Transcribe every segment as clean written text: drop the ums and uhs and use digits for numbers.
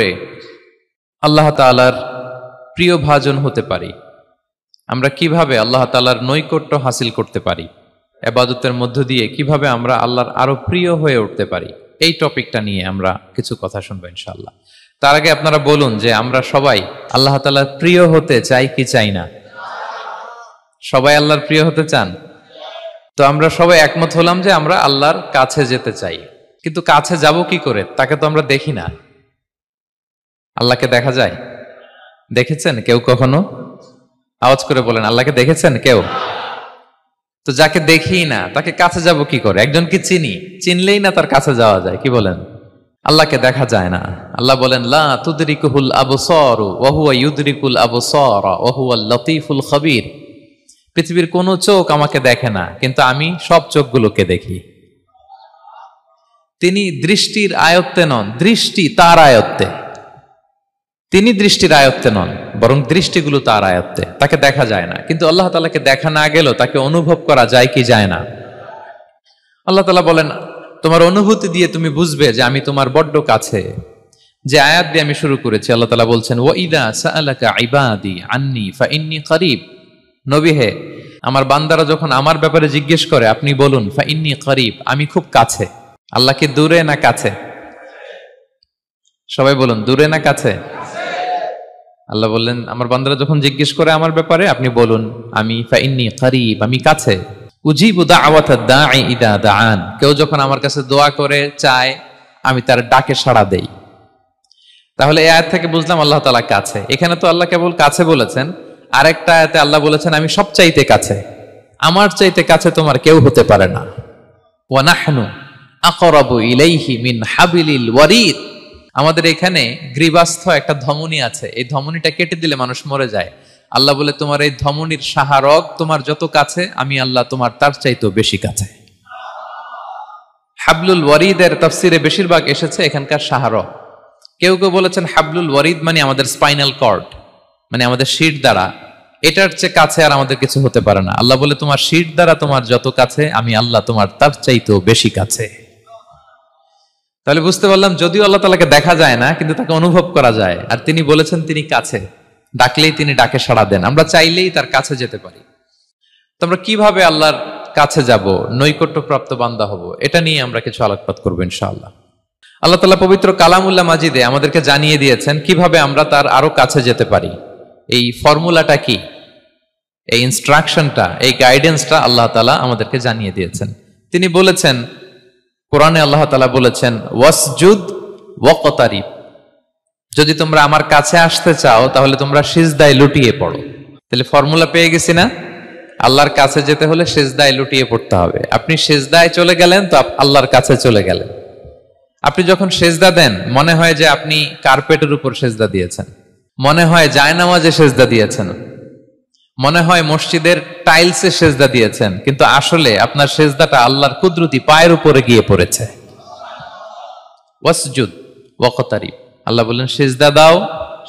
করে আল্লাহ তাআলার প্রিয় ভাজন হতে পারি, আমরা কিভাবে আল্লাহ তাআলার নৈকট্য হাসিল করতে পারি, ইবাদতের মধ্য দিয়ে কিভাবে আমরা আল্লাহর আরো প্রিয় হয়ে উঠতে পারি, এই টপিকটা নিয়ে আমরা কিছু কথা শুনবো ইনশাআল্লাহ। তার আগে আপনারা বলুন যে আমরা সবাই আল্লাহ তাআলার প্রিয় হতে চাই কি চাই না? সবাই আল্লাহর প্রিয় হতে চান? তো আমরা সবাই একমত হলাম যে আমরা আল্লাহর কাছে যেতে চাই, কিন্তু কাছে যাব কি করে? তাকে তো আমরা দেখি না। আল্লাহকে দেখা যায়? দেখেছেন কেউ কখনো? আওয়াজ করে বলেন, আল্লাহকে দেখেছেন কেউ? তো যাকে দেখি না তাকে কাছে যাব কি করে? একজনকে চিনলেই না তার কাছে যাওয়া যায়, কি বলেন? আল্লাহকে দেখা যায় না। আল্লাহ বলেন লা তুদরিকুহুল আবসারু ওয়া হুয়া ইউদরিকুল আবসারা ওয়া হুয়াল লতীফুল খবীর। পৃথিবীর কোনো চোখ আমাকে দেখে না, কিন্তু আমি সব চোখগুলোকে দেখি। তিনি দৃষ্টির আয়ত্তে নন, দৃষ্টি তার আয়ত্তে। তিনি দৃষ্টির আয়ত্তে নন, বরং দৃষ্টিগুলো তার আয়ত্তে। তাকে দেখা যায় না, কিন্তু আল্লাহ তাআলাকে দেখা না গেলেও তাকে অনুভব করা যায় কি যায় না? আল্লাহ তাআলা বলেন তোমার অনুভূতি দিয়ে তুমি বুঝবে যে আমি তোমার বড্ড কাছে। যে আয়াত দিয়ে আমি শুরু করেছি, আল্লাহ তাআলা বলছেন ওয়া ইযা সাআলাকা ইবাদি আন্নী ফাইন্নী করিব। নবী হে, আমার বান্দারা যখন আমার ব্যাপারে জিজ্ঞেস করে আপনি বলুন ফাইন্নী করিব, আমি খুব কাছে। আল্লাহ কি দূরে না কাছে? সবাই বলুন, দূরে না কাছে? আল্লাহ বললেন আমার বান্দারা যখন জিজ্ঞেস করে আমার ব্যাপারে আপনি বলুন আমি ফাইন্নী করিব, আমি কাছে। উজিবু দাওয়াতাদ দাঈ ইযা দাআন, কেউ যখন আমার কাছে দোয়া করে চায় আমি তার ডাকে সাড়া দেই। তাহলে এই আয়াত থেকে বুঝলাম আল্লাহ তাআলা কাছে। এখানে তো আল্লাহ কেবল কাছে বলেছেন, আরেকটা আয়াতে আল্লাহ বলেছেন আমি সবচাইতে কাছে, আমার চাইতে কাছে তোমার কেউ হতে পারে না। ওয়া নাহনু আকরাবু ইলাইহি মিন হাবিলিল ওয়ারিদ। আমাদের এখানে গ্রীবাস্থ একটা ধমনী আছে, এই ধমনীটা কেটে দিলে মানুষ মরে যায়। আল্লাহ বলে তোমার এই ধমনীর সাহারক তোমার যত কাছে, আমি আল্লাহ তোমার তার চাইতেও বেশি কাছে। হাবলুল ওয়ারিদের তাফসিরে বেশিরভাগ এসেছে এখানকার সাহারক। কেউ কেউ বলেছেন হাবলুল ওয়ারিদ মানে আমাদের স্পাইনাল কর্ড, মানে আমাদের শির দ্বারা। এটার চেয়ে কাছে আর আমাদের কিছু হতে পারে না। আল্লাহ বলে তোমার শির দ্বারা তোমার যত কাছে, আমি আল্লাহ তোমার তার চাইতেও বেশি কাছে। তাহলে বুঝতে পারলাম যদিও আল্লাহ তাআলাকে দেখা যায় না, কিন্তু তাকে অনুভব করা যায়। আর তিনি বলেছেন তিনি কাছে, ডাকলেই তিনি ডাকে সাড়া দেন, আমরা চাইলেই তার কাছে যেতে পারি। তো আমরা কিভাবে আল্লাহর কাছে যাব, নৈকট্যপ্রাপ্ত বান্দা হব, এটা নিয়ে আমরা কিছু আলোকপাত করবো ইনশাআল্লাহ। আল্লাহ তাআলা পবিত্র কালামুল্লাহ মাজিদে আমাদেরকে জানিয়ে দিয়েছেন কিভাবে আমরা তার আরো কাছে যেতে পারি। এই ফর্মুলাটা কি, এই ইনস্ট্রাকশনটা, এই গাইডেন্সটা আল্লাহ তাআলা আমাদেরকে জানিয়ে দিয়েছেন। তিনি বলেছেন কোরআনে, আল্লাহ তাআলা বলেছেন ওয়াসজুদ ওয়াকতারিব, যদি তোমরা আমার কাছে আসতে চাও তাহলে তোমরা সিজদায় লুটিয়ে পড়ো। তাহলে ফর্মুলা পেয়ে গেছি না? আল্লাহর কাছে যেতে হলে সিজদায় লুটিয়ে পড়তে হবে। আপনি সিজদায় চলে গেলেন তো আল্লাহর কাছে চলে গেলেন। আপনি যখন সেজদা দেন মনে হয় যে আপনি কার্পেটের উপর সেজদা দিয়েছেন, মনে হয় জায়নামাজে সেজদা দিয়েছেন, মনে হয় মসজিদের টাইলসে সেজদা দিয়েছেন, কিন্তু আসলে আপনার সেজদাটা আল্লাহর কুদরতি পায়ের উপরে গিয়ে পড়েছে। ওয়াসজুদ ওয়াকতারিব, আল্লাহ বললেন সেজদা দাও,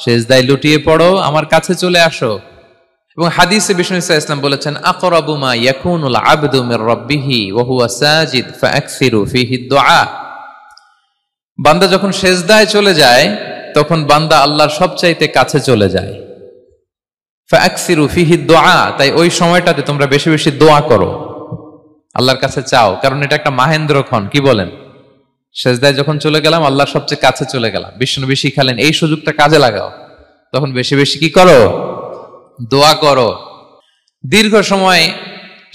সেজদায় লুটিয়ে পড়ো, আমার কাছে চলে আসো। এবং হাদিসে বিষ্ণু সাল্লাল্লাহু আলাইহি ওয়াসাল্লাম বলেছেন আকরাবু মা ইয়াকুনুল আবদু মির রাব্বিহি ওয়া হুয়া সাজিদ ফাআকসিরু ফীহি দুআ। বান্দা যখন সেজদায় চলে যায় তখন বান্দা আল্লাহর সবচাইতে কাছে চলে যায়। ফাআকসিরু ফীহি দুআ, তাই ওই সময়টাতে তোমরা বেশি বেশি দোয়া করো, আল্লাহর কাছে চাও, কারণ এটা একটা মাহেন্দ্রক্ষণ। কি বলেন? সেজদায় যখন চলে গেলাম আল্লাহর সবচেয়ে কাছে চলে গেলাম। বিষ্ণু শিখালেন এই সুযোগটা কাজে লাগাও, তখন বেশি বেশি কি করো? দোয়া করো। দীর্ঘ সময়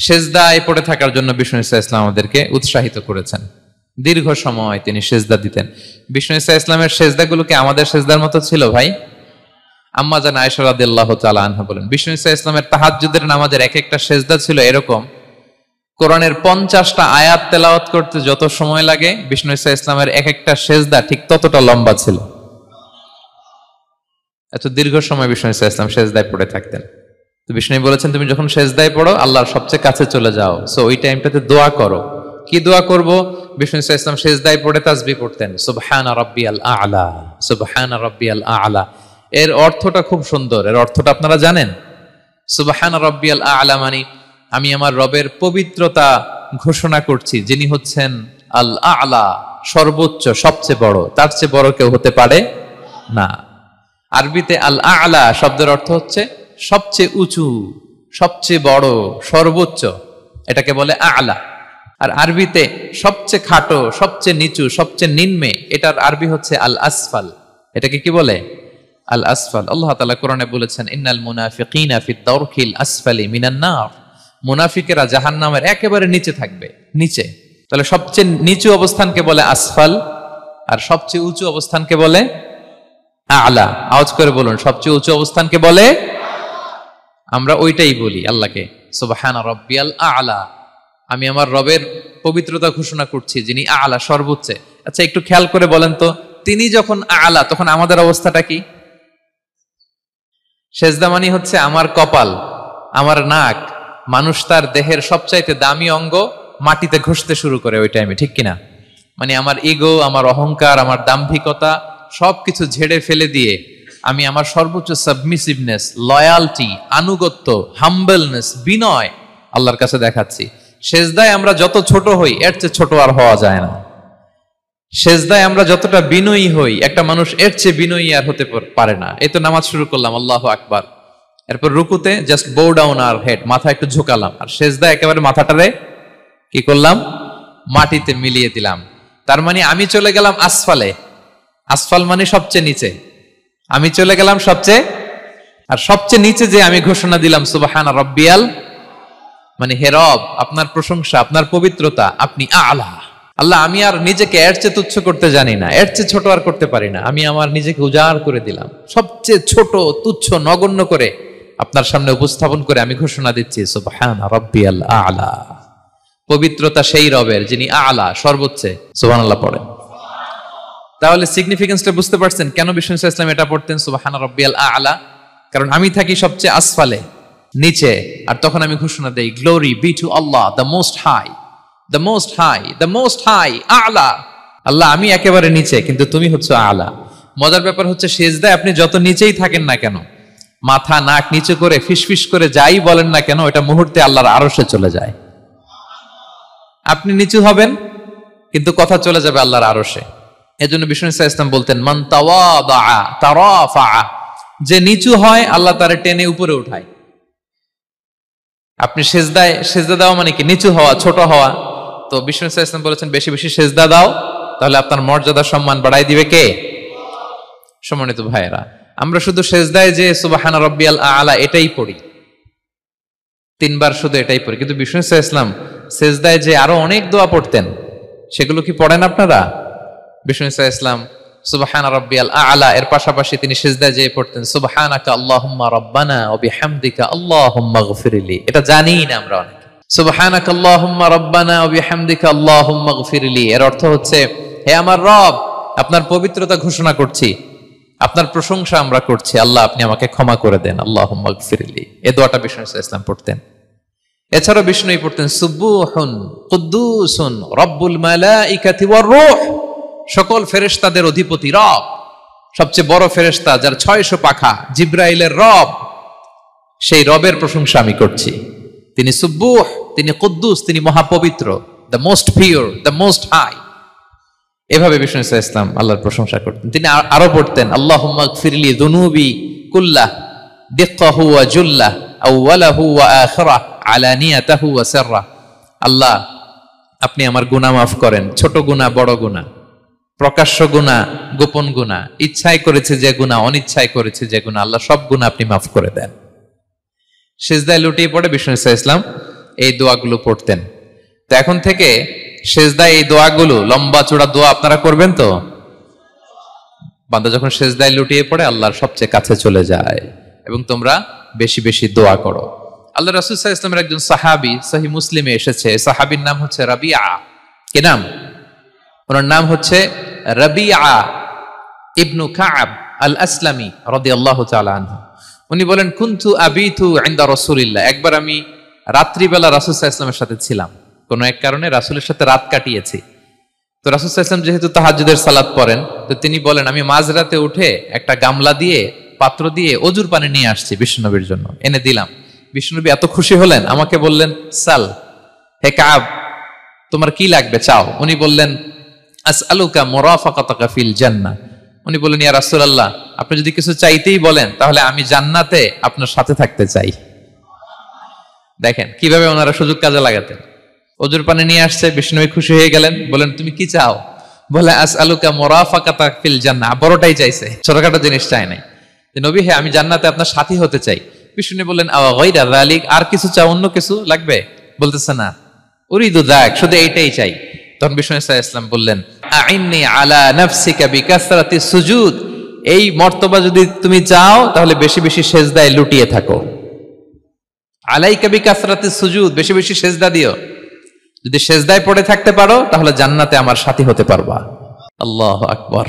সেজদায় পড়ে থাকার জন্য বিষ্ণু ইসলাম আমাদেরকে উৎসাহিত করেছেন। দীর্ঘ সময় তিনি সেজদা দিতেন। বিষ্ণু ইসলামের সেজদাগুলোকে আমাদের সেজদার মতো ছিল ভাই? আম্মা জান আয়েশা রাদিয়াল্লাহু তাআলা আনহা বলেন বিষ্ণু ইসলামের তাহাজ্জুদের নামাজের এক একটা সেজদা ছিল এরকম, কোরআনের 50টা আয়াত তেলাওয়াত করতে যত সময় লাগে বিষ্ণু ইসলামের এক একটা সেজদা ঠিক ততটা লম্বা ছিল। এত দীর্ঘ সময় বিষ্ণু ইসলাম সেজদায় পড়ে থাকতেন। তো বিষ্ণু বলেছেন তুমি যখন সেজদায় পড়ো আল্লাহর সবচেয়ে কাছে চলে যাও, সো ওই টাইমটাতে দোয়া করো। কি দোয়া করব? বিষ্ণু ইসলাম সেজদায় পড়ে তাসবিহ পড়তেন, সুবহানা রাব্বিয়াল আ'লা, সুবহানা রাব্বিয়াল আ'লা। এর অর্থটা খুব সুন্দর। এর অর্থটা আপনারা জানেন? সুবহানা রাব্বিয়াল আ'লা মানে আমি আমার রবের পবিত্রতা ঘোষণা করছি, যিনি হচ্ছেন আল আ'লা, সর্বোচ্চ, সবচেয়ে বড়, তার চেয়ে বড় কেউ হতে পারে। না। আরবিতে আল আ'লা শব্দের অর্থ হচ্ছে সবচেয়ে উঁচু, সবচেয়ে বড়, সর্বোচ্চ, এটাকে বলে আ'লা। আর আরবিতে সবচেয়ে খাটো, সবচেয়ে নিচু, সবচেয়ে নিম্নে, এটার আরবি হচ্ছে আল আসফাল। এটাকে কি বলে? আল আসফাল। আল্লাহ তাআলা কোরআনে বলেছেন, ইন্নাল মুনাফিকিনা ফিদ দারকিল আসফালি মিনান নার। মুনাফিকেরা জাহান্নামের একেবারে নিচে থাকবে, নিচে। তাহলে সবচেয়ে নিচু অবস্থানকে বলে আসফাল, আর সবচেয়ে উঁচু অবস্থানকে বলে আ'লা। আওয়াজ করে বলুন, সবচেয়ে উঁচু অবস্থানকে বলে, আমরা ওইটাই বলি আল্লাহকে, সুবহানা রাব্বিয়াল আ'লা। আমি আমার রবের পবিত্রতা ঘোষণা করছি, যিনি আ'লা, সর্বোচ্চ। আচ্ছা, একটু খেয়াল করে বলেন তো, তিনি যখন আ'লা, তখন আমাদের অবস্থাটা কি? সেজদা মানে হচ্ছে আমার কপাল, আমার নাক, মানুষ তার দেহের সবচাইতে দামি অঙ্গ মাটিতে ঘষতে শুরু করে ওই টাইমে, ঠিক কিনা? মানে আমার ইগো, আমার অহংকার, আমার দাম্ভিকতা সবকিছু ঝেড়ে ফেলে দিয়ে আমি আমার সর্বোচ্চ সাবমিসিভনেস, লয়ালটি, আনুগত্য, হাম্বলনেস, বিনয় আল্লাহর কাছে দেখাচ্ছি। সেজদায় আমরা যত ছোট হই, এর চেয়ে ছোট আর হওয়া যায় না। সেজদায় আমরা যতটা বিনয়ী হই, একটা মানুষ এর চেয়ে বিনয়ী আর হতে পারে না। এই তো নামাজ শুরু করলাম, আল্লাহু আকবার, এরপর রুকুতে জাস্ট বো ডাউন আর হেড, মাথা একটু ঝুঁকালাম, আর সেজদায় একেবারে মাথাটারে কি করলাম? মাটিতে মিলিয়ে দিলাম। তার মানে আমি চলে গেলাম আসফালে। আসফাল মানে সবচেয়ে নিচে, আমি চলে গেলাম সবচেয়ে, আর সবচেয়ে নিচে যে আমি ঘোষণা দিলাম সুবহানা রাব্বিয়াল, মানে হে রব, আপনার প্রশংসা, আপনার পবিত্রতা, আপনি আ'লা। আল্লাহ, আমি আর নিজেকে এর চেয়ে তুচ্ছ করতে জানি না, এর চেয়ে ছোট আর করতে পারি না। আমি আমার নিজেকে উজাড় করে দিলাম, সবচেয়ে ছোট, তুচ্ছ, নগণ্য করে আপনার সামনে উপস্থাপন করে আমি ঘোষণা দিচ্ছি সুবহানা রাব্বিয়াল আ'লা। পবিত্রতা সেই রবের যিনি আ'লা, সর্বোচ্চ। সুবহানাল্লাহ পড়েন। তাহলে সিগনিফিকেন্সটা বুঝতে পারছেন কেন বিষ্ণু ইসলাম এটা পড়তেন সুবহানা রাব্বিয়াল আ'লা? কারণ আমি থাকি সবচেয়ে আসফালে, নিচে, আর তখন আমি ঘোষণা দেই, glory be to Allah the most high, the most high, the most high, আ'লা। আল্লাহ, আমি একেবারে নিচে, কিন্তু তুমি হচ্ছে আ'লা। মজার ব্যাপার হচ্ছে, সেজদায় আপনি যত নিচেই থাকেন না কেন, মাথা নাক নিচে করে ফিসফিস করে যাই বলেন না কেন, এটা মুহূর্তে আল্লাহর আরশে চলে যায়। আপনি নিচু হবেন, কিন্তু কথা চলে যাবে আল্লাহর আরশে। এজন্য বিষ্ণু ইসলাম বলতেন, মান তাওয়াদা তারাফা, যে নিচু হয় আল্লাহ তারে টেনে উপরে উঠায়। আপনি সেজদা দেওয়া মানে কি? নিচু হওয়া, ছোট হওয়া। তো বিষ্ণু ইসলাম বলেছেন, বেশি বেশি সেজদা দাও, তাহলে আপনার মর্যাদা, সম্মান বাড়াই দিবে কে? সম্মানিত ভাইয়েরা, আমরা শুধু সেজদায় যে সুবহানা রাব্বিয়াল আ'লা এটাই পড়ি, 3 বার শুধু এটাই পড়ি, কিন্তু বিষ্ণু ইসলাম সেজদায় যে আরো অনেক দোয়া পড়তেন, সেগুলো কি পড়েন আপনারা? বিষ্ণু ইসলাম সুবহানা রাব্বিয়াল আ'লা এর পাশাপাশি তিনি সিজদায় যেয়ে পড়তেন সুবহানাকা আল্লাহুম্মা রাব্বানা ওয়া বিহামদিকা আল্লাহুম্মা গফিরলি। এটা জানি না আমরা অনেকে। সুবহানাকা আল্লাহুম্মা রাব্বানা ওয়া বিহামদিকা আল্লাহুম্মা গফিরলি এর অর্থ হচ্ছে, হে আমার রব, আপনার পবিত্রতা ঘোষণা করছি, আপনার প্রশংসা আমরা করছি, আল্লাহ আপনি আমাকে ক্ষমা করে দেন, আল্লাহুম্মা গফিরলি। এই দোয়াটা বিষ্ণু ইসলাম পড়তেন। এছাড়াও বিষ্ণুই পড়তেন সুবহুন কুদ্দুসুন রব্বুল মালাইকাতি ওয়ার রূহ, সকল ফেরেশতাদের অধিপতি রব, সবচেয়ে বড় ফেরেশতা যার 600 পাখা, জিব্রাইলের রব, সেই রবের প্রশংসা আমি করছি। তিনি সুবুহ, তিনি কুদ্দুস, তিনি মহাপবিত্র, the most pure, the most high. এভাবে বিষ্ণু ইসলাম আল্লাহর প্রশংসা করতেন। তিনি আরো পড়তেন আল্লাহুম্মা গফিরলি যুনুবি কুল্লাহ দিক্কাহু ওয়া জুল্লাহ আউওয়ালাহু ওয়া আখিরাহ আলানিয়াতাহু ওয়া সিররাহ। আল্লাহ আপনি আমার গুনাহ মাফ করেন, ছোট গুনাহ, বড় গুনাহ, প্রকাশ্য গুনাহ, গোপন গুনাহ, ইচ্ছায় করেছে যে গুনাহ, অনিচ্ছায় করেছে যে গুনাহ, আল্লাহ সব গুনাহ আপনি মাফ করে দেন। সিজদায় লুটিয়ে পড়ে বিষ্ণু ইসলাম এই দোয়াগুলো পড়তেন। তো এখন থেকে সিজদায় এই দোয়াগুলো, লম্বা চূড়া দোয়া আপনারা করবেন তো? বান্দা যখন সিজদায় লুটিয়ে পড়ে আল্লাহর সবচেয়ে কাছে চলে যায়, এবং তোমরা বেশি বেশি দোয়া করো। আল্লাহ রাসূল সাল্লাল্লাহু আলাইহি ওয়াসাল্লামের একজন সাহাবী সহিহ মুসলিমে এসেছে, সাহাবীর নাম হচ্ছে রাবিআ। কি নাম? ওনার নাম হচ্ছে রাবিআ ইবনু কাব আল আসলামি রাদিয়াল্লাহু তাআলা আনহু। উনি বলেন, কুনতু আবিতু ইনদা রাসূলিল্লাহ, একবার আমি রাত্রিবেলা রাসূল সাল্লাল্লাহু আলাইহি ওয়াসাল্লামের সাথে ছিলাম, কোন এক কারণে রাসূলের সাথে রাত কাটিয়েছি। তো রাসূল সাল্লাল্লাহু আলাইহি ওয়াসাল্লাম যেহেতু তাহাজ্জুদের সালাত পড়েন, তো তিনি বলেন, আমি মাঝরাতে উঠে একটা গামলা দিয়ে, পাত্র দিয়ে অজুর পানি নিয়ে আসছি বিশ্বনবীর জন্য, এনে দিলাম। বিশ্বনবী এত খুশি হলেন, আমাকে বললেন, সাল, হে কাব, তোমার কি লাগবে চাও। উনি বললেন, আসআলুকা মুরাফাকাতাকা ফিল জান্নাহ। উনি বললেন, ইয়া রাসূলুল্লাহ, আপনি যদি কিছু চাইতেই বলেন তাহলে আমি জান্নাতে আপনার সাথে থাকতে চাই। দেখেন কিভাবে ওনারা সুযোগ কাজে লাগাতেন। ওজুর পানি নিয়ে আসছে, বিষ্ণুনবী খুশি হয়ে গেলেন, বলেন তুমি কি চাও? বলে আসআলুকা মুরাফাকাতাক ফিল জান্নাহ। বড়টাই চাইছে, ছোটখাটো জিনিস চাই নাই। নবী, হ্যাঁ আমি জান্নাতে আপনার সাথী হতে চাই। বিষ্ণু বললেন, আওয়া গায়রা যালিক, আর কিছু চাও, অন্য কিছু লাগবে? বলতেছে না, উরিদু যাক, শুধু এইটাই চাই। তখন বিষ্ণু সাল্লাল্লাহু আলাইহি ওয়াসাল্লাম বললেন, আইন্নি আলা নাফসিকা বিকাসরাতিস সুজুদ, এই মর্তবা যদি তুমি চাও তাহলে বেশি বেশি সেজদায় লুটিয়ে থাকো। আলাইকা বিকাসরাতিস সুজুদ, বেশি বেশি সেজদা দিও। যদি সেজদায় পড়ে থাকতে পারো তাহলে জান্নাতে আমার সাথী হতে পারবা। আল্লাহু আকবার।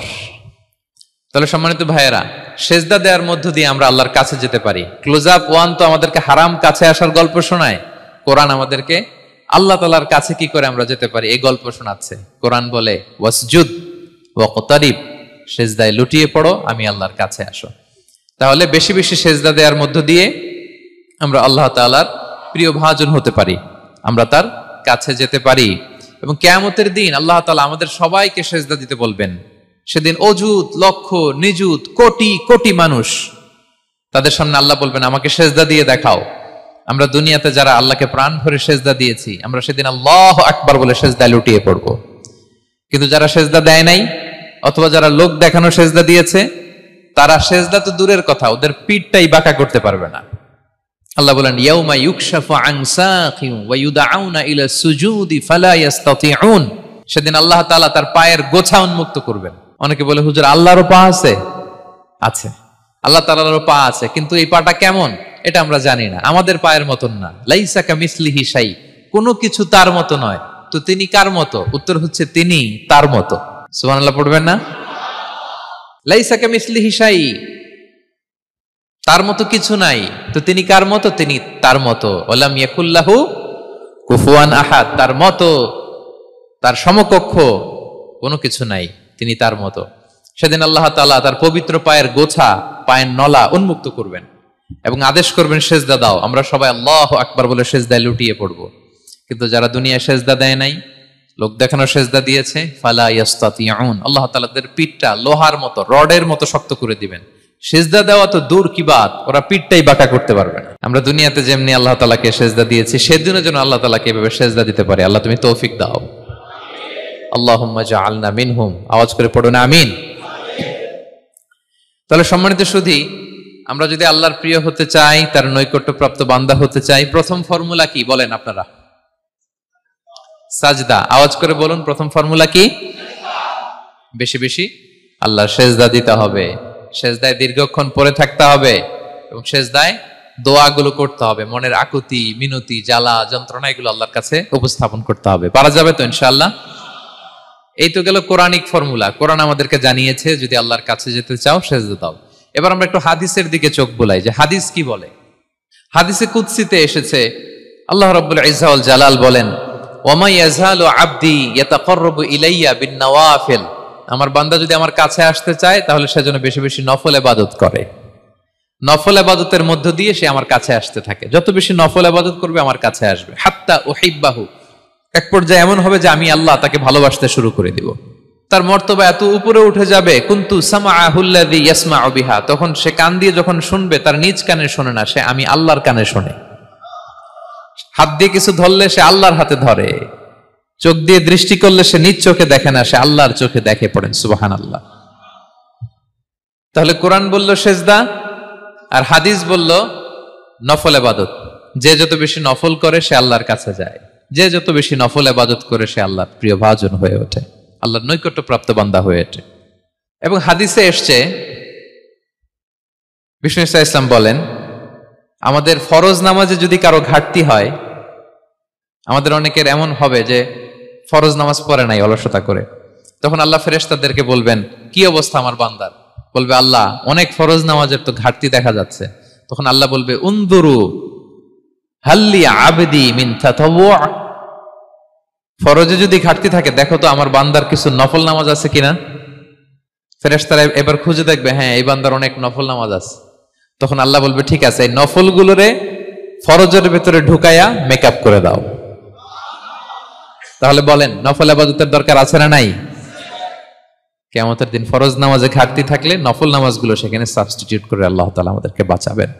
তাহলে সম্মানিত ভাইয়েরা, সেজদা দেওয়ার মধ্য দিয়ে আমরা আল্লাহর কাছে যেতে পারি। ক্লোজ আপ ওয়ান তো আমাদেরকে হারাম কাছে আসার গল্প শোনায়, কোরআন আমাদেরকে আল্লাহ তাআলার কাছে কি করে আমরা যেতে পারি এই গল্প শোনাচ্ছে। কোরআন বলে, ওয়াসজুদ ওয়াকতারিব, সেজদায় লুটিয়ে পড়ো, আমি আল্লাহর কাছে আসো। তাহলে বেশি বেশি সেজদা দেওয়ার মধ্য দিয়ে আমরা আল্লাহ তাআলার প্রিয় ভাজন হতে পারি, আমরা তার কাছে যেতে পারি। এবং কিয়ামতের দিন আল্লাহ তাআলা আমাদের সবাইকে সেজদা দিতে বলবেন। সেদিন অযুত লক্ষ নিযুত কোটি কোটি মানুষ, তাদের সামনে আল্লাহ বলবেন, আমাকে সেজদা দিয়ে দেখাও। আমরা দুনিয়াতে যারা আল্লাহকে প্রাণ ভরে সেজদা দিয়েছি, আমরা সেদিন আল্লাহু আকবার বলে সেজদায় লুটিয়ে পড়ব। কিন্তু যারা সেজদা দেয় নাই, অথবা যারা লোক দেখানো সেজদা দিয়েছে, তারা সেজদা তো দূরের কথা, ওদের পিঠটাই বাঁকা করতে পারবে না। আল্লাহ বলেন, ইয়াউমা ইউকশাফু আন সাকিন ওয়া ইউদআউনা ইলা সুজুদি ফালা ইস্তাতিউন, সেদিন আল্লাহ তাআলা তার পায়ের গোছা উন্মুক্ত করবেন। অনেকে বলে, হুজুর আল্লাহরও পা আছে? আছে, আল্লাহ তাআলারও পা আছে, কিন্তু এই পাটা কেমন এটা আমরা জানি না, আমাদের পায়ের মতন না। লাইসা কামিসলিহি শাই, কোনো কিছু তার মতো নয়। তো তিনি কার মতো? উত্তর হচ্ছে তিনি তার মতো। সুবহানাল্লাহ পড়বেন না? লাইসা কামিসলিহি শাই, তার মতো কিছু নাই। তো তিনি কার মতো? তিনি তার মতো। ওয়ালাম ইয়াকুল্লাহু কুফুয়ান আহাদ, তার মতো, তার সমকক্ষ কোনো কিছু নাই, তিনি তার মতো। সেদিন আল্লাহ তাআলা তার পবিত্র পায়ের গোছা, পায়ের নলা উন্মুক্ত করবেন এবং আদেশ করবেন, সেজদা দাও। আমরা সবাই আল্লাহু আকবার বলে সেজদায় লুটিয়ে পড়ব। কিন্তু যারা দুনিয়ায় সেজদা দেয় নাই, লোক দেখানো সেজদা দিয়েছে, ফালা ইস্তাতিউন, আল্লাহ তাআলা তাদের পিঠটা লোহার মতো, রডের মতো শক্ত করে দিবেন। সেজদা দেওয়া তো দূর কি বাত, ওরা পিঠটাই বাঁকা করতে পারবে না। আমরা দুনিয়াতে যেমনি আল্লাহ তাআলাকে সেজদা দিয়েছি, সেদিনের জন্য আল্লাহ তাআলাকে এভাবে সেজদা দিতে পারে। আল্লাহ তুমি তৌফিক দাও। আল্লাহুম্মা জাআলনা মিনহুম, আওয়াজ করে পড়ুন আমিন। তাহলে সম্মানিত সুধী, আমরা যদি আল্লাহর প্রিয় হতে চাই, তার নৈকট্যপ্রাপ্ত বান্দা হতে চাই, প্রথম ফর্মুলা কি বলেন আপনারা? সাজদা। আওয়াজ করে বলুন, প্রথম ফর্মুলা কি? বেশি বেশি আল্লাহর সেজদা দিতে হবে, সেজদায় দীর্ঘক্ষণ পড়ে থাকতে হবে এবং সেজদায় দোয়াগুলো করতে হবে। মনের আকুতি মিনতি জ্বালা যন্ত্রণা এগুলো আল্লাহর কাছে উপস্থাপন করতে হবে। পারা যাবে তো ইনশাআল্লাহ? এই তো গেল কোরআনিক ফর্মুলা। কোরআন আমাদেরকে জানিয়েছে যদি আল্লাহর কাছে যেতে চাও সেজদা দাও। এবার আমরা একটু হাদিসের দিকে চোখ বুলাই যে হাদিস কি বলে। হাদিসে কুদসিতে এসেছে, আল্লাহ রাব্বুল ইজ্জা ওয়াল জালাল বলেন, ওয়ামা ইয়াজালু আবদি ইয়াতাকাররাবু ইলাইয়া বিন-নওয়াফিল, আমার বান্দা যদি আমার কাছে আসতে চায় তাহলে সে যেন বেশি বেশি নফল ইবাদত করে। নফল ইবাদতের মধ্য দিয়ে সে আমার কাছে আসতে থাকে। যত বেশি নফল ইবাদত করবে আমার কাছে আসবে। হাত্তা উহিব্বাহু, এক পর্যায়ে এমন হবে যে আমি আল্লাহ তাকে ভালোবাসতে শুরু করে দিব। তার মর্তবা এত উপরে উঠে যাবে, কুনতু সামাআহুল্লাযী ইয়াসমাউ বিহা, তখন সে কান দিয়ে যখন শুনবে তার নিজ কানে শোনে না, সে আমি আল্লাহর কানে শোনে। হাত দিয়ে কিছু ধরলে সে আল্লাহর হাতে ধরে, চোখ দিয়ে দৃষ্টি করলে সে নিজ চোখে দেখে না, সে আল্লাহর চোখে দেখে। পড়েন সুবহানাল্লাহ। তাহলে কোরআন বলল সেজদা, আর হাদিস বলল নফল ইবাদত। যে যত বেশি নফল করে সে আল্লাহর কাছে যায়, যে যত বেশি নফল ইবাদত করে সে আল্লাহর প্রিয় ভাজন হয়ে ওঠে, আল্লাহর নৈকট্য প্রাপ্ত বান্দা হয়ে ওঠে। এবং হাদিসে এসছে, বিষ্ণু ইসলাম বলেন, আমাদের ফরজ নামাজে যদি কারো ঘাটতি হয়, আমাদের অনেকের এমন হবে যে ফরজ নামাজ পড়ে নাই অলসতা করে, তখন আল্লাহ ফেরেশতাদেরকে বলবেন, কি অবস্থা আমার বান্দার? বলবে, আল্লাহ অনেক ফরজ নামাজের তো ঘাটতি দেখা যাচ্ছে। তখন আল্লাহ বলবে, উনদুরু হাল্লি আবদি মিন তাতাওয়ু, ফরজে যদি ঘাটতি থাকে দেখো তো আমার বান্দার কিছু নফল নামাজ আছে কিনা। ফেরেশতারা এবার খুঁজে দেখবে, হ্যাঁ এই বান্দার অনেক নফল নামাজ আছে। তখন আল্লাহ বলবে, ঠিক আছে, এই নফলগুলোরে ফরজের ভেতরে ঢুকাইয়া মেকআপ করে দাও। তাহলে বলেন নফল ইবাদতের দরকার আছে না নাই? কিয়ামতের দিন ফরজ নামাজে ঘাটতি থাকলে নফল নামাজগুলো সেখানে সাবস্টিটিউট করে আল্লাহ তাআলা আমাদেরকে বাঁচাবেন।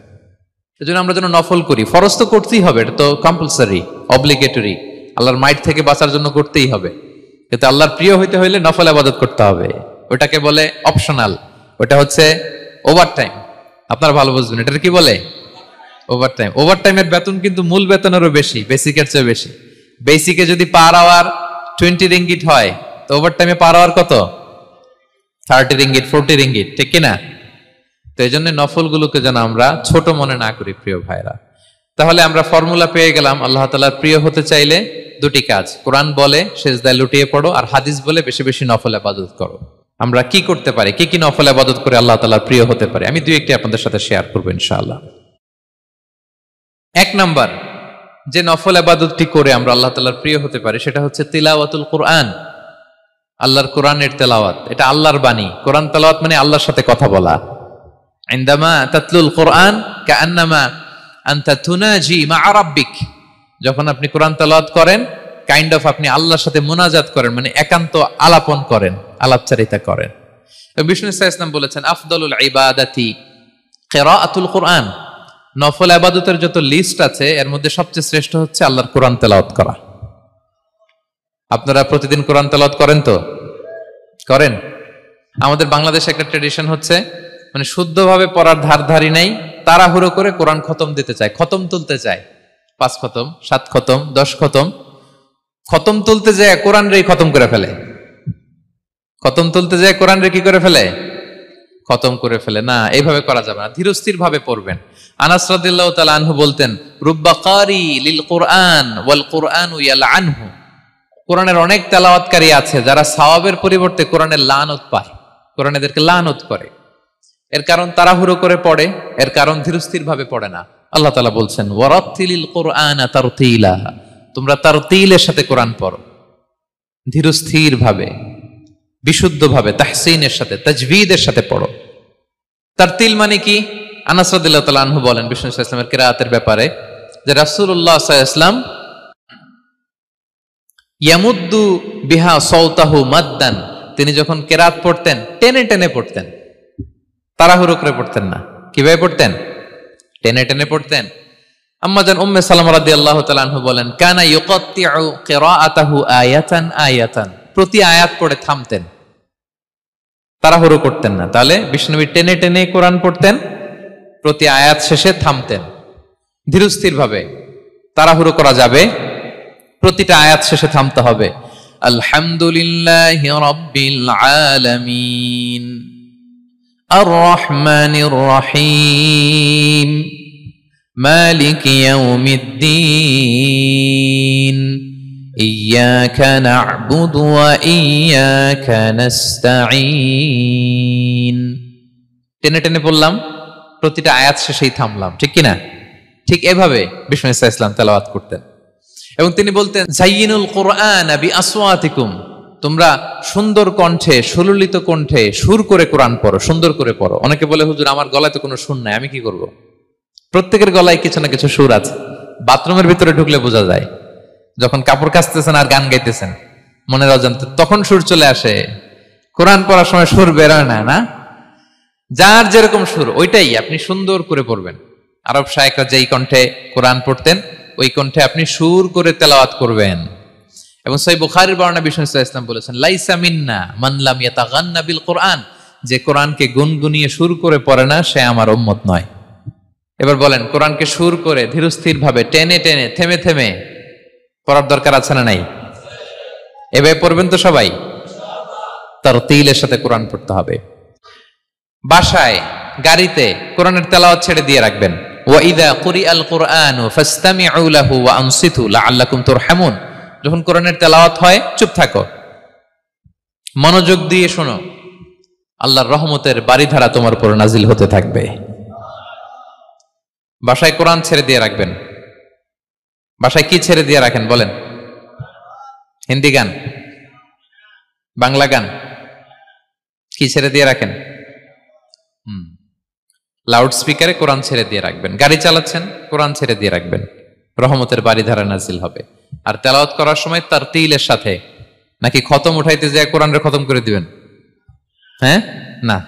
এজন্য আমরা যেন নফল করি। ফরজ তো করতেই হবে, এটা তো কম্পালসারি, অব্লিগেটরি, আল্লাহর মাইট থেকে বাঁচার জন্য করতেই হবে। কিন্তু আল্লাহর প্রিয় হইতে হইলে নফল ইবাদত করতে হবে। ওটাকে বলে অপশনাল, ওটা হচ্ছে ওভারটাইম। আপনারা ভালো বুঝবেন, এটা কি বলে? ওভারটাইম। ওভারটাইমের বেতন কিন্তু মূল বেতনেরও বেশি, বেসিকের চেয়ে বেশি। বেসিকে যদি পার আওয়ার 20 রিঙ্গিট হয়, তো ওভারটাইমে পার আওয়ার কত? 30 রিঙ্গিট, 40 রিঙ্গিট, ঠিক কিনা? তো এই জন্য নফলগুলোকে যেন আমরা ছোট মনে না করি প্রিয় ভাইরা। তাহলে আমরা ফর্মুলা পেয়ে গেলাম, আল্লাহ তাআলার প্রিয় হতে চাইলে দুটি কাজ, কোরআন বলে সিজদায় লুটিয়ে পড়ো, আর হাদিস বলে বেশি বেশি নফল ইবাদত করো। আমরা কি করতে পারি, কি কি নফল ইবাদত করে আল্লাহ তাআলার প্রিয় হতে পারি, আমি দুই একটি আপনাদের সাথে শেয়ার করবো ইনশাআল্লাহ। এক নাম্বার যে নফল ইবাদতটি করে আমরা আল্লাহ তাআলার প্রিয় হতে পারি সেটা হচ্ছে তিলাওয়াতুল কোরআন, আল্লাহর কোরআনের তেলাওয়াত। এটা আল্লাহর বাণী। কোরআন তেলাওয়াত মানে আল্লাহর সাথে কথা বলা। ইনদামা তাতলুল কোরআন কাআন্নামা আনতা তুনাজি মা রাব্বিক, যখন আপনি কোরআন তেলাওয়াত করেন কাইন্ড অফ আপনি আল্লাহর সাথে মুনাজাত করেন, মানে একান্ত আলাপন করেন, আলাপচারিতা করেন। বিষ্ণু সাল্লাল্লাহু আলাইহি ওয়াসাল্লাম বলেছেন আফদালুল ইবাদাতি কিরাআতুল কোরআন, নফল ইবাদতের যত লিস্ট আছে এর মধ্যে সবচেয়ে শ্রেষ্ঠ হচ্ছে আল্লাহর কোরআন তেলাওয়াত করা। আপনারা প্রতিদিন কোরআন তেলাওয়াত করেন তো? করেন? আমাদের বাংলাদেশে একটা ট্র্যাডিশন হচ্ছে, মানে শুদ্ধভাবে পড়ার ধারধারি নাই, তাড়াহুড়ো করে কোরআন খতম দিতে চায়, খতম তুলতে চায়। 5 খতম, 7 খতম, 10 খতম। খতম তুলতে যায় কোরআন রে খতম করে ফেলে। খতম তুলতে যায় কোরআন রে কি করে ফেলে? খতম করে ফেলে। না, এইভাবে করা যাবে না, ধীরস্থির ভাবে পড়বেন। আনাস রাদিয়াল্লাহু তাআলা আনহু বলতেন, রুব্বা কারি লিল কোরআন ওয়াল কোরআনু ইয়ালআনহু, কোরআনের অনেক তেলাওয়াতকারী আছে যারা সওয়াবের পরিবর্তে কোরআনের লানত পায়, কোরআন এদেরকে লানত করে। এর কারণ তাড়াহুড়ো করে পড়ে, এর কারণ ধীরস্থির ভাবে পড়ে না। আল্লাহ তাআলা বলছেন ওয়ারাত্তিলিল কোরআনা তারতিলা, তোমরা তারতিলের সাথে কোরআন পড়ো, ধীরস্থির ভাবে, বিশুদ্ধ ভাবে, তাহসিনের সাথে, তাজবিদের সাথে পড়ো। তারতিল মানে কি? আনাস রাদিয়াল্লাহু তাআলা আনহু বলেন বিষ্ণু সাল্লাল্লাহু আলাইহি ওয়াসাল্লামের কিরাআতের ব্যাপারে যে রাসূলুল্লাহ সাল্লাল্লাহু আলাইহি ওয়াসাল্লাম ইয়ামুদ্দু বিহা সাওতাহু মাদ্দান, তিনি যখন কিরাত পড়তেন টেনে টেনে পড়তেন, তাড়াহুড়ো করে পড়তেন না। কিভাবে পড়তেন? টেনে টেনে পড়তেন। আম্মা জান উম্মে সালামা রাদিয়াল্লাহু তাআলা আনহা বলেন কানা ইউকাত্তিউ কিরাআতাহু আয়াতান আয়াতান, প্রতি আয়াত পড়ে থামতেন, তাড়াহুড়ো করতেন না। তাহলে বিষ্ণুনবী টেনে টেনে কোরআন পড়তেন, প্রতি আয়াত শেষে থামতেন, ধীরস্থির ভাবে। তাড়াহুড়ো করা যাবে, প্রতিটা আয়াত শেষে থামতে হবে। আলহামদুলিল্লাহি রাব্বিল আলামিন আর রহমানির রহিম মালিকি ইয়াউমিদ্দিন ইয়্যাকা না'বুদু ওয়া ইয়্যাকা নাস্তাঈন। টেনে টেনে বললাম, প্রতিটা আয়াত শেষেই থামলাম, ঠিক কিনা? ঠিক এভাবে বিষ্ণু সাল্লাল্লাহু আলাইহি ওয়াসাল্লাম তেলাওয়াত করতেন। এবং তিনি বলতেন জাইয়িনুল কোরআন বিআসওয়াতিকুম, তোমরা সুন্দর কণ্ঠে, সুললিত কণ্ঠে সুর করে কোরআন পড়ো, সুন্দর করে পড়ো। অনেকে বলে হুজুর আমার গলায় তো কোনো সুর নাই, আমি কি করব? প্রত্যেকের গলায় কিছু না কিছু সুর আছে। বাথরুমের ভিতরে ঢুকলে বোঝা যায়, যখন কাপড় কাচতেছেন আর গান গাইতেছেন মনের অজান্তে, তখন সুর চলে আসে। কোরআন পড়ার সময় সুর বেরোয় না, না? যার যেরকম সুর ওইটাই আপনি সুন্দর করে পড়বেন। আরব শায়েখরা যেই কণ্ঠে কোরআন পড়তেন ওই কণ্ঠে আপনি সুর করে তেলাওয়াত করবেন। এবং সহিহ বুখারীর বর্ণনা বিষ্ণু সাল্লাল্লাহু আলাইহি ওয়াসাল্লাম বলেছেন লাইসা মিন্না মান লাম ইয়াতাগান্না বিল কোরআন, যে কোরআনকে গুনগুনিয়ে সুর করে পড়ে না সে আমার উম্মত নয়। এবার বলেন, কোরআনকে সুর করে ধীরস্থির ভাবে, টেনে টেনে, থেমে থেমে পড়ার দরকার আছে না নাই? এভাবে পড়বেন তো সবাই? তারতিলের সাথে কোরআন পড়তে হবে। বাসায়, গাড়িতে কোরআনের তেলাওয়াত ছেড়ে দিয়ে রাখবেন। ওয়া ইযা কুরিআল কুরআনু ফাসতামিউ লাহু ওয়া আনসিতু লাআল্লাকুম তুরহামুন, যখন কোরআনের তেলাওয়াত হয় চুপ থাকো, মনোযোগ দিয়ে শোনো, আল্লাহর রহমতের বারিধারা তোমার উপর নাজিল হতে থাকবে। বাসায় কোরআন ছেড়ে দিয়ে রাখবেন। বাসায় কি ছেড়ে দিয়ে রাখেন বলেন? হিন্দি গান, বাংলা গান, কি ছেড়ে দিয়ে রাখেন? লাউড স্পিকারে কোরআন ছেড়ে দিয়ে রাখবেন। গাড়ি চালাচ্ছেন, কোরআন ছেড়ে দিয়ে রাখবেন, রহমতের বারিধারা নাজিল হবে। আর তেলাওয়াত করার সময় তারতিলের সাথে, নাকি খতম উঠাইতে যায় কোরআনের খতম করে দিবেন? হ্যাঁ, না,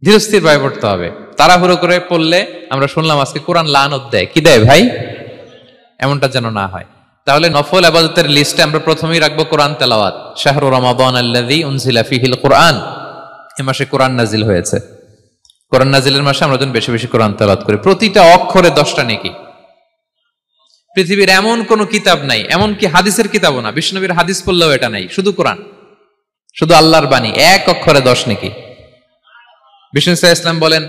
ধীরস্থির ভাবে পড়তে হবে। তাড়াহুড়ো করে পড়লে আমরা শুনলাম আজকে কোরআন লানত দেয়, কি দেয় ভাই, এমনটা যেন না হয়। তাহলে নফল ইবাদতের লিস্টে আমরা প্রথমেই রাখবো কোরআন তেলাওয়াত। শাহরু রমাদান আল্লাযী উনজিলা ফীহিল কোরআন, এই মাসে কোরআন নাজিল হয়েছে। কোরআন নাজিলের মাসে আমরা যেন বেশি বেশি কোরআন তেলাওয়াত করি। প্রতিটা অক্ষরে 10টা নেকি। পৃথিবীর এমন কোন কিতাব নাই, এমনকি হাদিসের কিতাবও না, বিষ্ণুনবীর হাদিস পড়লেও এটা নাই, শুধু কোরআন, শুধু আল্লাহর বাণী, এক অক্ষরে 10 নেকি। বিষ্ণু ইসলাম বলেন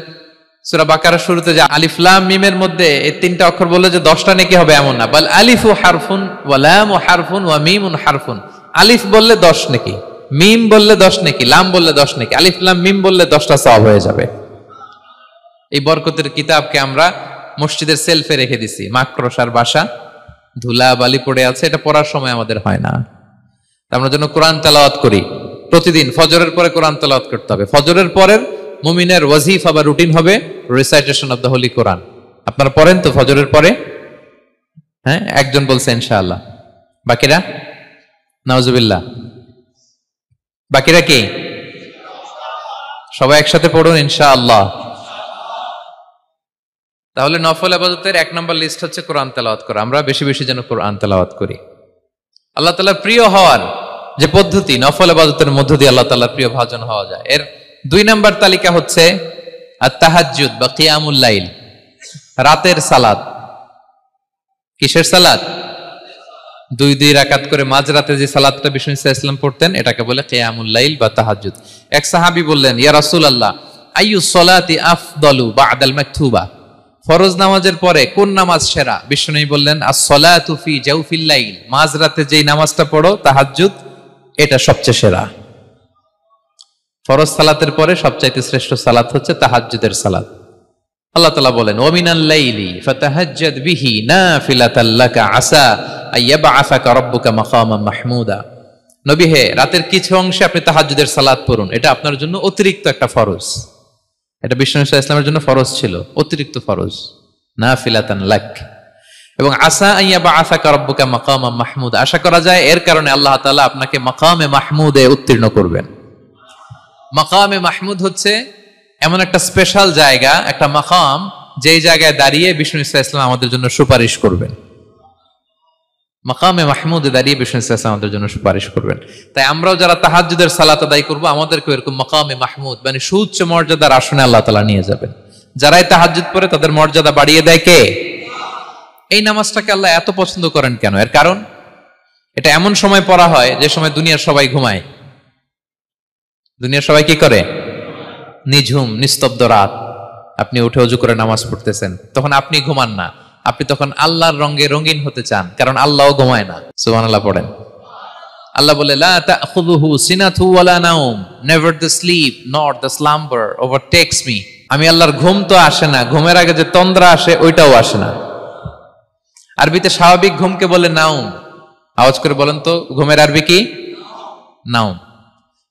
সূরা বাকারার শুরুতে যে আলিফ লাম মিমের মধ্যে এই 3টা অক্ষর বললে যে 10টা নেকি হবে এমন না, বল আলিফু হারফুন ওয়া লামু হারফুন ওয়া মিমুন হারফুন। আলিফ বললে 10 নেকি, মিম বললে 10 নেকি, লাম বললে 10 নেকি, আলিফ লাম মিম বললে 10টা সওয়াব হয়ে যাবে। এই বরকতের কিতাবকে আমরা মসজিদের সেলফে রেখে দিছি, মাকড়সার বাসা, ধুলা বালি পড়ে আছে, এটা পড়ার সময় আমাদের হয় না। আমরা যেন কোরআন তেলাওয়াত করি প্রতিদিন। ফজরের পরে কোরআন তেলাওয়াত করতে হবে। ফজরের পরের মুমিনের ওয়াজিফা বা রুটিন হবে রিসাইটেশন অফ দ্য হোলি কোরআন। আপনারা পড়েন তো ফজরের পরে? হ্যাঁ, একজন বলছে ইনশাআল্লাহ, বাকিরা নাউজুবিল্লাহ, বাকিরা কি? সবাই একসাথে পড়ুন ইনশাআল্লাহ। তাহলে নফল ইবাদতের 1 নম্বর লিস্ট হচ্ছে কোরআন তেলাওয়াত করা। আমরা বেশি বেশি যেন কোরআন তেলাওয়াত করি। আল্লাহ তাআলার প্রিয় হওয়ার যে পদ্ধতি, নফল ইবাদতের মধ্য দিয়ে আল্লাহ তাআলার প্রিয় ভাজন হওয়া যায়। এর 2 নম্বর তালিকা হচ্ছে আত-তাহাজ্জুদ বা কিয়ামুল লাইল, রাতের সালাত। কিসের সালাত? 2 রাকাত করে মাঝরাতে যে সালাতটা বিষ্ণু ইসলাম পড়তেন, এটাকে বলে কিয়ামুল লাইল বা তাহাজ্জুদ। এক সাহাবী বললেন, ইয়া রাসূলুল্লাহ, আইয়ু সলাতি আফদালু বা'দাল মাকতুবা, ফরজ নামাজের পরে কোন নামাজ সেরা? বিষ্ণু বললেন, আস-সালাতু ফি জাওফিল লাইল, মাঝরাতে যেই নামাজটা পড়ো তাহাজ্জুদ, এটা সবচেয়ে সেরা। ফরজ সালাতের পরে সবচাইতে শ্রেষ্ঠ সালাত হচ্ছে তাহাজ্জুদের সালাত। আল্লাহ তাআলা বলেন, ওয়া মিনাল লাইলি ফাতাহাজ্জাদ বিহি নাফিলাতাল লাকা আসা আইয়াবআসাকা রাব্বুকা মাকামান মাহমুদা। নবী হে, রাতের কিছু অংশে আপনি তাহাজ্জুদের সালাত পড়ুন, এটা আপনার জন্য অতিরিক্ত একটা ফরজ। এটা বিষ্ণু ইসলামের জন্য ফরজ ছিল, অতিরিক্ত ফরজ, নাফিলাতান লাক। এবং আসা আইয়াবআসাকা রাব্বুকা মাকামান মাহমুদা, আশা করা যায় এর কারণে আল্লাহ তাআলা আপনাকে মাকামে মাহমুদে উত্তীর্ণ করবেন। মাকামে মাহমুদ হচ্ছে এমন একটা স্পেশাল জায়গা, একটা মাকাম, যেই জায়গায় দাঁড়িয়ে বিষ্ণু ইসলাম আমাদের জন্য সুপারিশ করবেন। মাকামে মাহমুদে দাঁড়িয়ে বিষ্ণু ইসলাম আমাদের জন্য সুপারিশ করবেন। তাই আমরাও যারা তাহাজ্জুদের সালাত আদায় করব, আমাদেরকে এরকম মাকামে মাহমুদ মানে সুউচ্চ মর্যাদার আসনে আল্লাহ তাআলা নিয়ে যাবেন। যারাই তাহাজ্জুদ পড়ে তাদের মর্যাদা বাড়িয়ে দেয় কে? এই নামাজটাকে আল্লাহ এত পছন্দ করেন কেন? এর কারণ, এটা এমন সময় পড়া হয় যে সময় দুনিয়ার সবাই ঘুমায়। দুনিয়ার সবাই কি করে? নিঝুম নিস্তব্ধ রাত, আপনি উঠে ওযু করে নামাজ পড়তেছেন, তখন আপনি ঘুমান না, আপনি তখন আল্লাহর রঙে রঙিন হতে চান, কারণ আল্লাহও ঘুমায় না। সুবহানাল্লাহ পড়েন। আল্লাহ বলে, লা তাখুযুহু সিনাতু ওয়ালা নাওম, never the sleep not the slumber overtakes me. আমি আল্লাহর ঘুম তো আসে না, ঘুমের আগে যে তন্দ্রা আসে ওইটাও আসে না। আরবিতে স্বাভাবিক ঘুমকে বলে নাওম। আওয়াজ করে বলেন তো, ঘুমের আরবি কি? নাওম।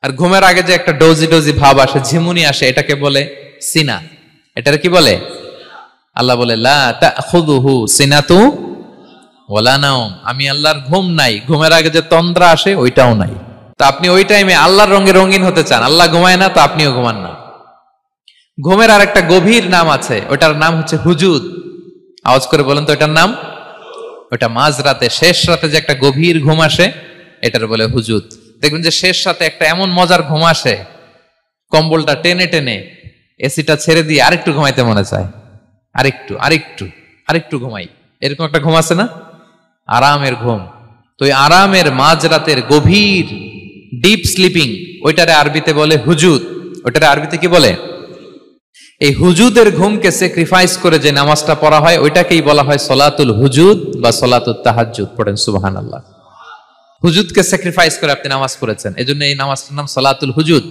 আর ঘুমের আগে যে একটা ডোজি ডোজি ভাব আসে, ঝিমুনি আসে, এটাকে বলে সিনা। এটার কি বলে? আল্লাহ বলে, লা তাখুযুহু সিনাতু ওয়ালা নাওম, আমি আল্লাহর ঘুম নাই, ঘুমের আগে যে তন্দ্রা আসে ওইটাও নাই। তো আপনি ওই টাইমে আল্লাহর রঙে রঙিন হতে চান, আল্লাহ ঘুমায় না, তো আপনিও ঘুমান না। ঘুমের আর একটা গভীর নাম আছে, ওইটার নাম হচ্ছে হুজুদ। আওয়াজ করে বলেন তো এটার নাম? ওইটা মাঝরাতে, শেষ রাতে যে একটা গভীর ঘুম আসে, এটার বলে হুজুদ। দেখবেন যে শেষ রাতে একটা এমন মজার ঘুম আসে, কম্বলটা টেনে টেনে এসিটা ছেড়ে দিয়ে আরেকটু ঘুমাইতে মনে চায়, আরেকটু আরেকটু আরেকটু ঘুমাই, এরকম একটা ঘুম আছে না? আরামের ঘুম। তো এই আরামের মাঝরাতের গভীর ডিপ স্লিপিং, ওইটারে আরবিতে বলে হুজুদ। ওইটারে আরবিতে কি বলে? এই হুজুদের ঘুমকে স্যাক্রিফাইস করে যে নামাজটা পড়া হয়, ওইটাকেই বলা হয় সলাতুল হুজুদ বা সলাতুত তাহাজ্জুদ। পড়েন সুবহানাল্লাহ। হুজুদকে স্যাক্রিফাইস করে আপনি নামাজ পড়েছেন, এজন্য এই নামাজটার নাম সলাতুল হুজুদ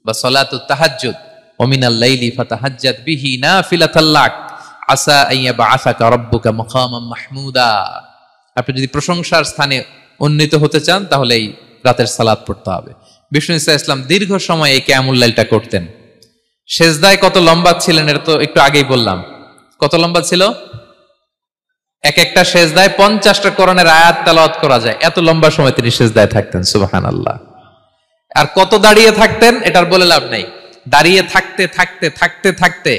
বা সলাতুত তাহাজ্জুদ। ওয়া মিনাল লাইলি ফাতাহাজ্জাদ বিহি নাফিলাতাল লাক আসা আইয়াবআসাকা রাব্বুকা মাকামান মাহমুদা। আপনি যদি প্রশংসার স্থানে উন্নীত হতে চান, তাহলে এই রাতের সালাত পড়তে হবে। বিষ্ণু ইসলাম দীর্ঘ সময় এই কিয়ামুল লাইলটা করতেন। সেজদায় কত লম্বা ছিলেন এটা তো একটু আগেই বললাম। কত লম্বা ছিল? এক একটা সেজদায় 50টা কোরআনের আয়াত তেলাওয়াত করা যায়, এত লম্বা সময় তিনি সেজদায় থাকতেন। সুবহানাল্লাহ। আর কত দাঁড়িয়ে থাকতেন এটার বলে লাভ নাই। দাঁড়িয়ে থাকতে থাকতে থাকতে থাকতে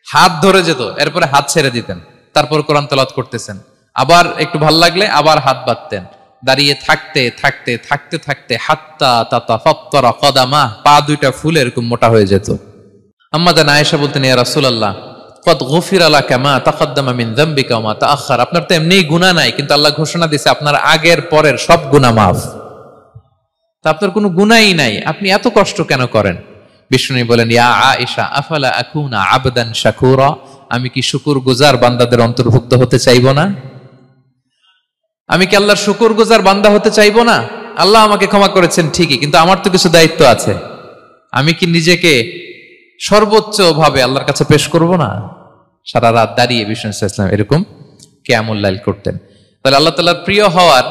হাত ধরে যেত, এরপরে হাত ছেড়ে দিতেন, তারপর কোরআন তেলাওয়াত করতেছেন। আবার একটু ভাল লাগলে আবার হাত বাঁধতেন। দাঁড়িয়ে থাকতে থাকতে থাকতে থাকতে হাত্তা তাতাফাত্তারা কদামা, পা দুইটা ফুলে এরকম মোটা হয়ে যেত। আম্মা জান আয়েশা বলতেন, ইয়া রাসূলুল্লাহ কদ গুফিরা লাকা মা তাকদ্দামা মিন যামবিকা ওয়া মা তাআখার, আপনার তো এমনিই গুনাহ নাই, কিন্তু আল্লাহ ঘোষণা দিয়েছে আপনার আগের পরের সব গুনাহ মাফ। তা আপনার কোনো গুনাহই নাই, আপনি এত কষ্ট কেন করেন? বিষ্ণু বলেন, ইয়া আয়েশা আফালা আকুনা আবদান শাকুরা, আমি কি শুকরগুজার বান্দাদের অন্তর্ভুক্ত হতে চাইবো না? আমি কি আল্লাহর শুকরগুজার বান্দা হতে চাইবো না? আল্লাহ আমাকে ক্ষমা করেছেন ঠিকই, কিন্তু আমার তো কিছু দায়িত্ব আছে। আমি কি নিজেকে সর্বোচ্চ ভাবে আল্লাহর কাছে পেশ করব না? সারা রাত দাঁড়িয়ে বিষ্ণু ইসলাম এরকম কিয়ামুল লাইল করতেন। তাহলে আল্লাহ তাআলার প্রিয় হওয়ার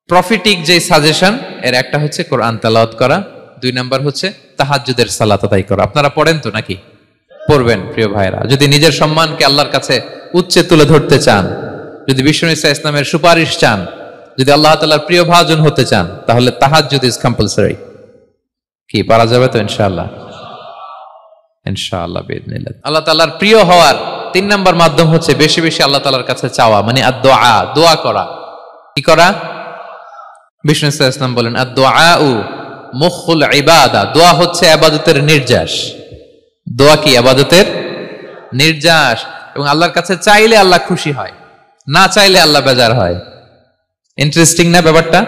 প্রফিটিক যে সাজেশন, এর একটা হচ্ছে কোরআন তেলাওয়াত করা, 2 নাম্বার হচ্ছে তাহাজ্জুদের সালাত আদায় করা। আপনারা পড়েন তো নাকি? পড়বেন প্রিয় ভাইরা। যদি নিজের সম্মানকে আল্লাহর কাছে উচ্চে তুলে ধরতে চান, যদি বিষ্ণু ইসলামের সুপারিশ চান, যদি আল্লাহ তাআলার প্রিয় ভাজন হতে চান, তাহলে তাহাজ্জুদ ইজ কম্পালসরি। কি পারা যাবে তো? ইনশাআল্লাহ, ইনশাআল্লাহ বিইذنিল্লাহ। আল্লাহ তাআলার প্রিয় হওয়ার 3 নাম্বার মাধ্যম হচ্ছে বেশি বেশি আল্লাহ তাআলার কাছে চাওয়া, মানে আদ-দুআ, দোয়া করা। কি করা? বিষ্ণু ইসলাম বলেন, আদ-দুআউ মুখুল ইবাদা, দোয়া হচ্ছে ইবাদতের নির্যাস। দোয়া কি? ইবাদতের নির্যাস। এবং আল্লাহর কাছে চাইলে আল্লাহ খুশি হয়, না চাইলে আল্লাহ বেজার হয়। ইন্টারেস্টিং না ব্যাপারটা?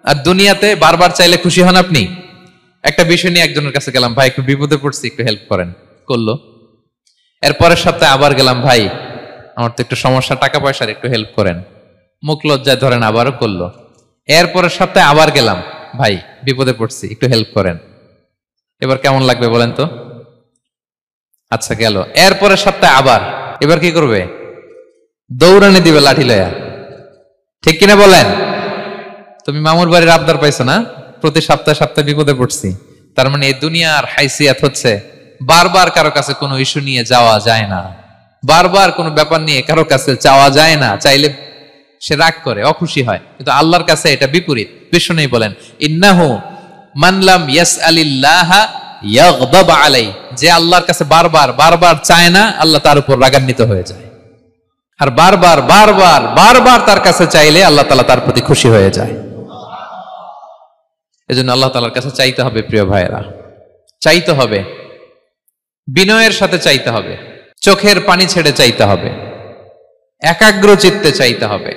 আর দুনিয়াতে বারবার চাইলে খুশি হন আপনি? একটা বিষয় নিয়ে একজনের কাছে গেলাম, ভাই একটু বিপদে পড়ছি, একটু হেল্প করেন, করলো। এর পরের সপ্তাহে আবার গেলাম, ভাই আমার তো একটু সমস্যা, টাকা পয়সার, একটু হেল্প করেন। মুখ লজ্জায় ধরেন, আবারও করলো। এর পরের সপ্তাহে আবার গেলাম, ভাই বিপদে পড়ছি, একটু হেল্প করেন। এবার কেমন লাগবে বলেন তো? আচ্ছা গেল। এর পরের সপ্তাহে আবার, এবার কি করবে? দৌড়ানি দিবে লাঠি লয়া। ঠিক কিনা বলেন? তুমি মামুর বাড়ির আবদার পাইছো না, প্রতি সপ্তাহে সপ্তাহে বিপদে পড়ছি। তার মানে এই দুনিয়ার হাইসিয়াত হচ্ছে বারবার কারো কাছে কোনো ইস্যু নিয়ে যাওয়া যায় না, বারবার কোনো ব্যাপার নিয়ে কারো কাছে চাওয়া যায় না। চাইলে সে রাগ করে, অখুশি হয়, কিন্তু আল্লাহর কাছে এটা বিপরীত। বিষ্ণু বলেন, ইন্নাহু মান লাম ইয়াসআলিল্লাহা ইয়াগদাব আলাই, যে আল্লাহর কাছে বারবার বারবার চায় না, আল্লাহ তার উপর রাগান্বিত হয়ে যায়। আর বারবার বারবার বারবার তার কাছে চাইলে আল্লাহ তাআলা তার প্রতি খুশি হয়ে যায়। এজন্য আল্লাহ তাআলার কাছে চাইতে হবে প্রিয় ভাইয়েরা, চাইতে হবে, বিনয়ের সাথে চাইতে হবে, চোখের পানি ছেড়ে চাইতে হবে, একাগ্র চিত্তে চাইতে হবে,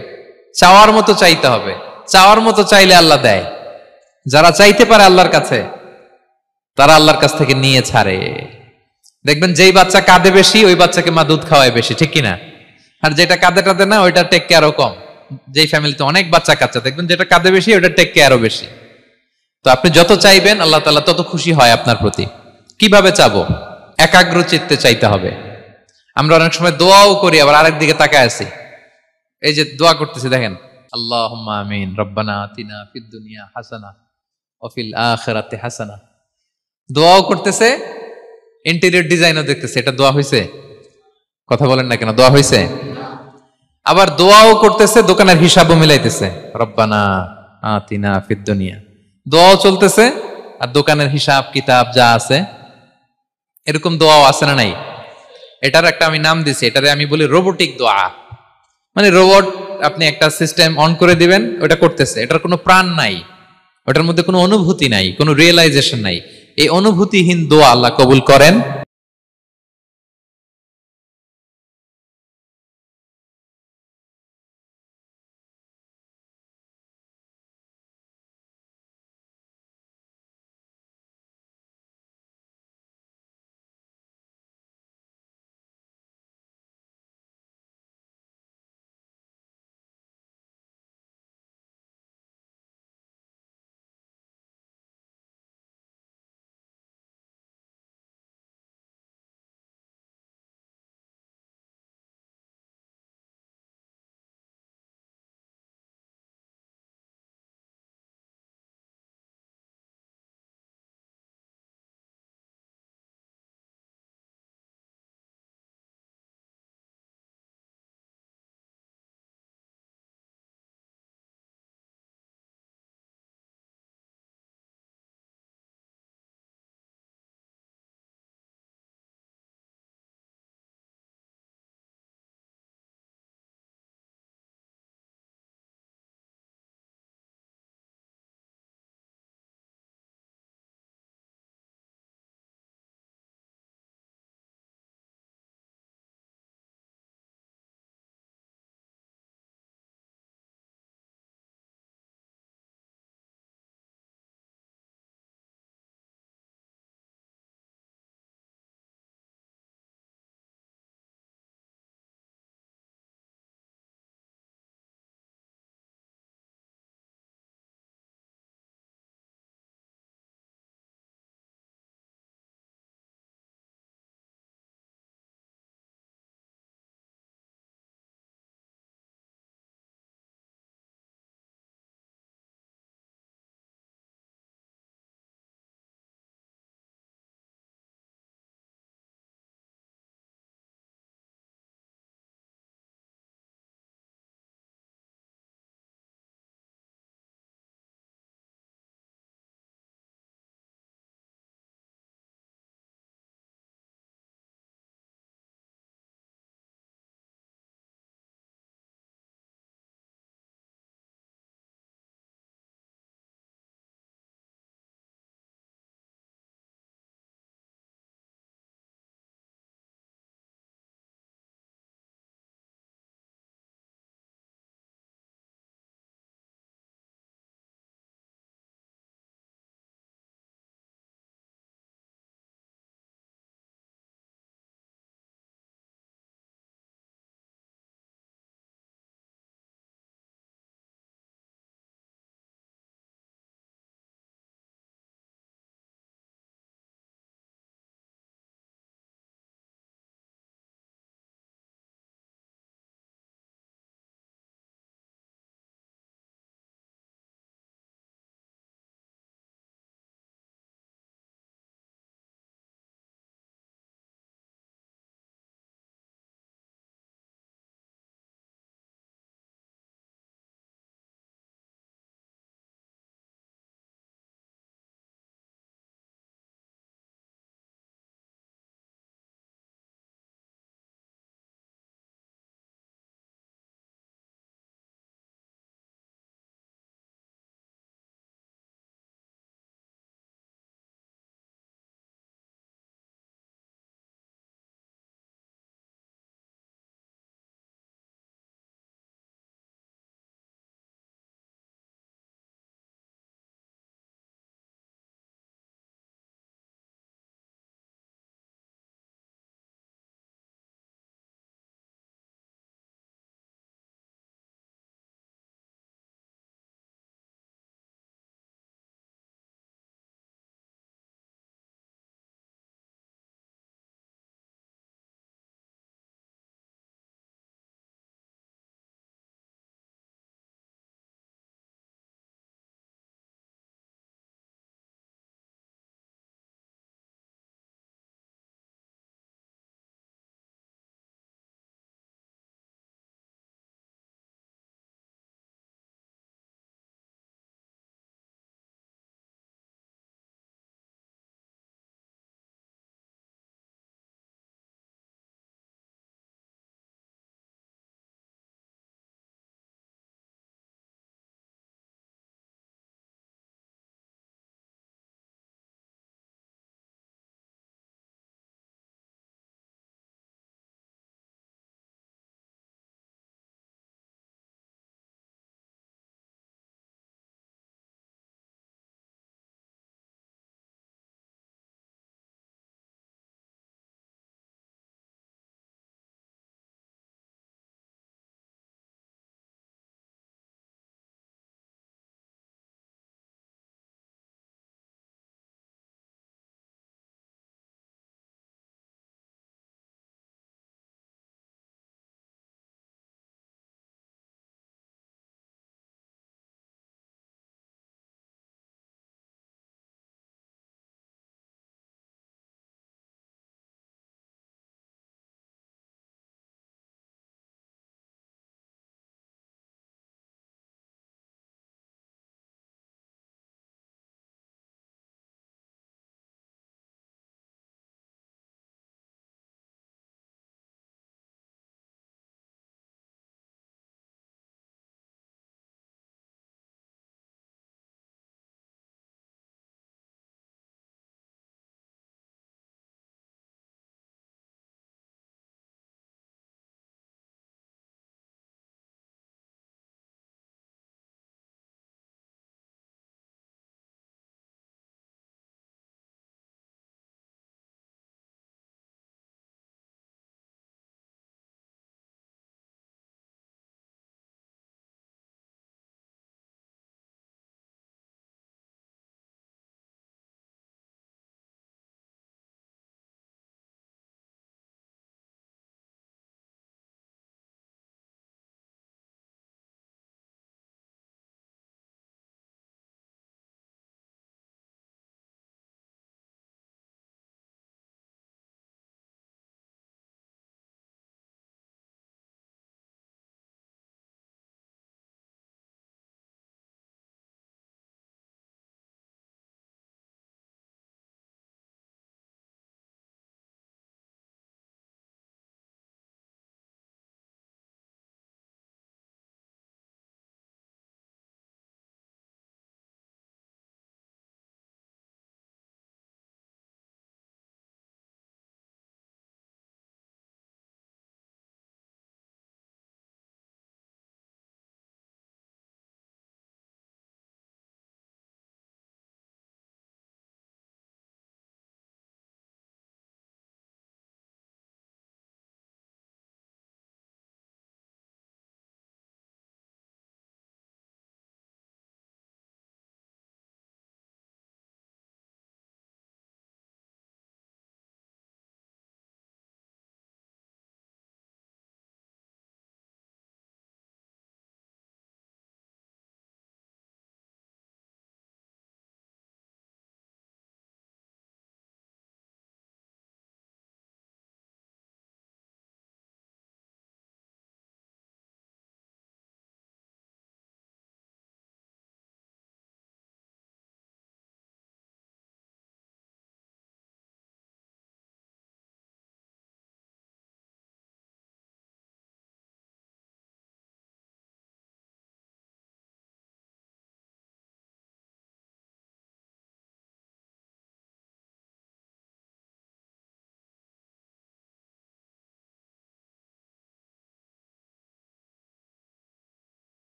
চাওয়ার মতো চাইতে হবে। চাওয়ার মতো চাইলে আল্লাহ দেয়। যারা চাইতে পারে আল্লাহর কাছে, তারা আল্লাহর কাছ থেকে নিয়ে ছাড়ে। দেখবেন যেই বাচ্চা কাঁদে বেশি, ওই বাচ্চাকে মা দুধ খাওয়ায় বেশি, ঠিক কিনা? আর যেটা কাঁদে টাদে না, ওইটা টেক কেয়ারও কম। যেই ফ্যামিলিতে অনেক বাচ্চা কাচ্চা, দেখবেন যেটা কাঁদে বেশি, ওইটা টেক কেয়ারও বেশি। তো আপনি যত চাইবেন আল্লাহ তাআলা তত খুশি হয় আপনার প্রতি। কিভাবে চাবো? একাগ্র চিত্তে চাইতে হবে। আমরা অনেক সময় দোয়াও করি, আবার আরেক দিকে তাকায় আছি। এই যে দোয়া করতেছি, দেখেন, আল্লাহুম্মা আমিন, রব্বানা আতিনা ফিদ দুনিয়া হাসানা ওয়া ফিল আখিরাতি হাসানা। দোয়াও করতেছে, ইন্টেরিয়র ডিজাইনও দেখতেছে। এটা দোয়া হইছে? কথা বলেন না কেন? দোয়া হইছে? আবার দোয়াও করতেছে, দোকানের হিসাবও মিলাইতেছে, রব্বানা আতিনা ফিদ দুনিয়া। দোয়াও চলতেছে, আর দোকানের হিসাব কিতাব যা আছে, এরকম দোয়াও আছে না নাই? এটার একটা আমি নাম দিছি, এটারে আমি বলি রোবোটিক দোয়া। মানে রোবট, আপনি একটা সিস্টেম অন করে দিবেন, ওটা করতেছে, এটার কোনো প্রাণ নাই, ওটার মধ্যে কোনো অনুভূতি নাই, কোনো রিয়েলাইজেশন নাই। এই অনুভূতিহীন দোয়া আল্লাহ কবুল করেন